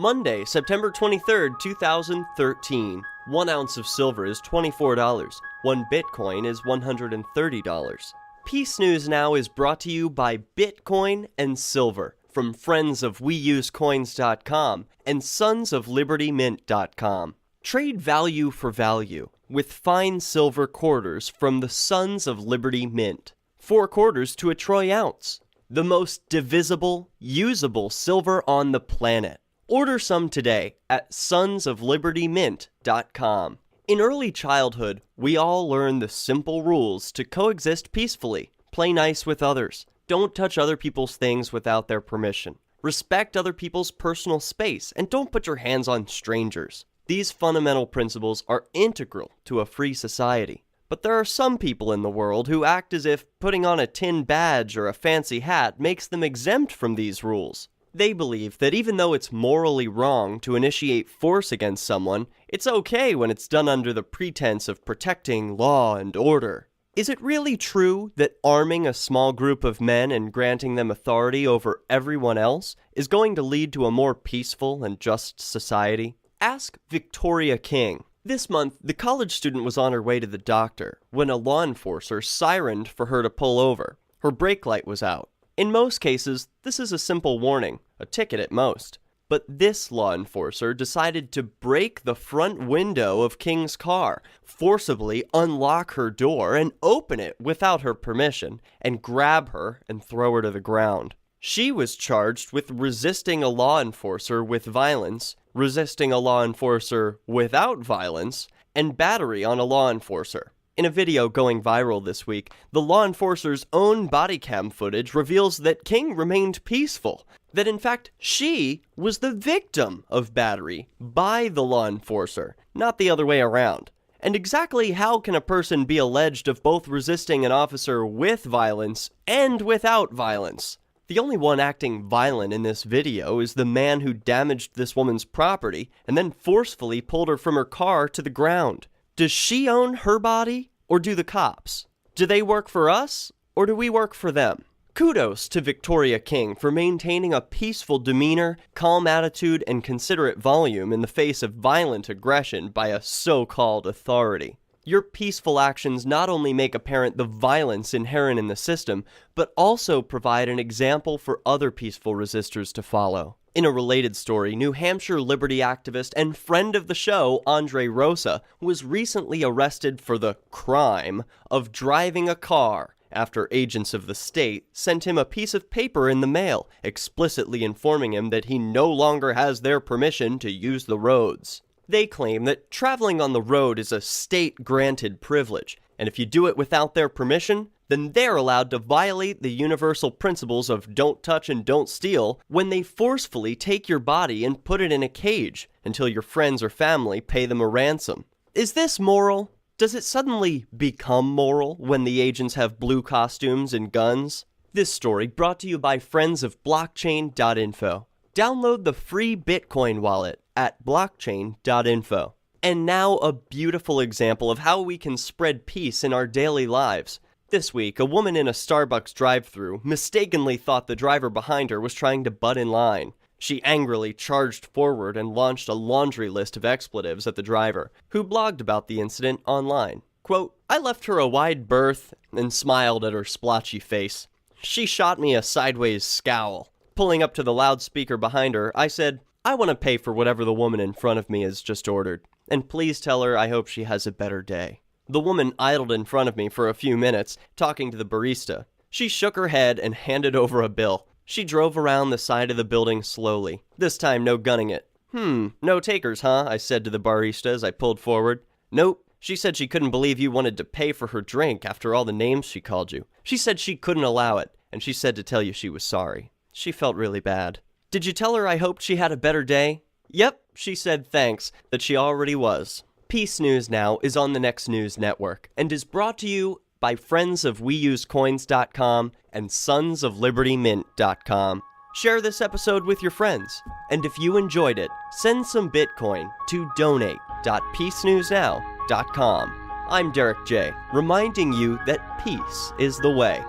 Monday, September 23rd, 2013. 1 ounce of silver is $24. 1 Bitcoin is $130. Peace News Now is brought to you by Bitcoin and Silver from friends of WeUseCoins.com and sonsoflibertymint.com. Trade value for value with fine silver quarters from the Sons of Liberty Mint. 4 quarters to a troy ounce. The most divisible, usable silver on the planet. Order some today at sonsoflibertymint.com. In early childhood, we all learn the simple rules to coexist peacefully. Play nice with others. Don't touch other people's things without their permission. Respect other people's personal space, and don't put your hands on strangers. These fundamental principles are integral to a free society. But there are some people in the world who act as if putting on a tin badge or a fancy hat makes them exempt from these rules. They believe that even though it's morally wrong to initiate force against someone, it's okay when it's done under the pretense of protecting law and order. Is it really true that arming a small group of men and granting them authority over everyone else is going to lead to a more peaceful and just society? Ask Victoria King. This month, the college student was on her way to the doctor when a law enforcer sirened for her to pull over. Her brake light was out. In most cases, this is a simple warning, a ticket at most. But this law enforcer decided to break the front window of King's car, forcibly unlock her door and open it without her permission, and grab her and throw her to the ground. She was charged with resisting a law enforcer with violence, resisting a law enforcer without violence, and battery on a law enforcer. In a video going viral this week, the law enforcer's own body cam footage reveals that King remained peaceful, that in fact she was the victim of battery by the law enforcer, not the other way around. And exactly how can a person be alleged of both resisting an officer with violence and without violence? The only one acting violent in this video is the man who damaged this woman's property and then forcefully pulled her from her car to the ground. Does she own her body, or do the cops? Do they work for us, or do we work for them? Kudos to Victoria King for maintaining a peaceful demeanor, calm attitude, and considerate volume in the face of violent aggression by a so-called authority. Your peaceful actions not only make apparent the violence inherent in the system, but also provide an example for other peaceful resistors to follow. In a related story, New Hampshire liberty activist and friend of the show, Rosa, was recently arrested for the crime of driving a car after agents of the state sent him a piece of paper in the mail, explicitly informing him that he no longer has their permission to use the roads. They claim that traveling on the road is a state-granted privilege, and if you do it without their permission, then they're allowed to violate the universal principles of don't touch and don't steal when they forcefully take your body and put it in a cage until your friends or family pay them a ransom. Is this moral? Does it suddenly become moral when the agents have blue costumes and guns? This story brought to you by friends of blockchain.info. Download the free Bitcoin wallet at blockchain.info. And now a beautiful example of how we can spread peace in our daily lives. This week, a woman in a Starbucks drive-thru mistakenly thought the driver behind her was trying to butt in line. She angrily charged forward and launched a laundry list of expletives at the driver, who blogged about the incident online. Quote, "I left her a wide berth and smiled at her splotchy face. She shot me a sideways scowl. Pulling up to the loudspeaker behind her, I said, 'I want to pay for whatever the woman in front of me has just ordered. And please tell her I hope she has a better day.' The woman idled in front of me for a few minutes, talking to the barista. She shook her head and handed over a bill. She drove around the side of the building slowly. This time, no gunning it. 'No takers, huh?' I said to the barista as I pulled forward. 'Nope. She said she couldn't believe you wanted to pay for her drink after all the names she called you. She said she couldn't allow it, and she said to tell you she was sorry. She felt really bad.' 'Did you tell her I hoped she had a better day?' 'Yep, she said thanks, that she already was.' Peace News Now is on the Next News Network and is brought to you by friends of WeUseCoins.com and sonsoflibertymint.com. Share this episode with your friends, and if you enjoyed it, send some Bitcoin to donate.peacenewsnow.com. I'm Derek J, reminding you that peace is the way.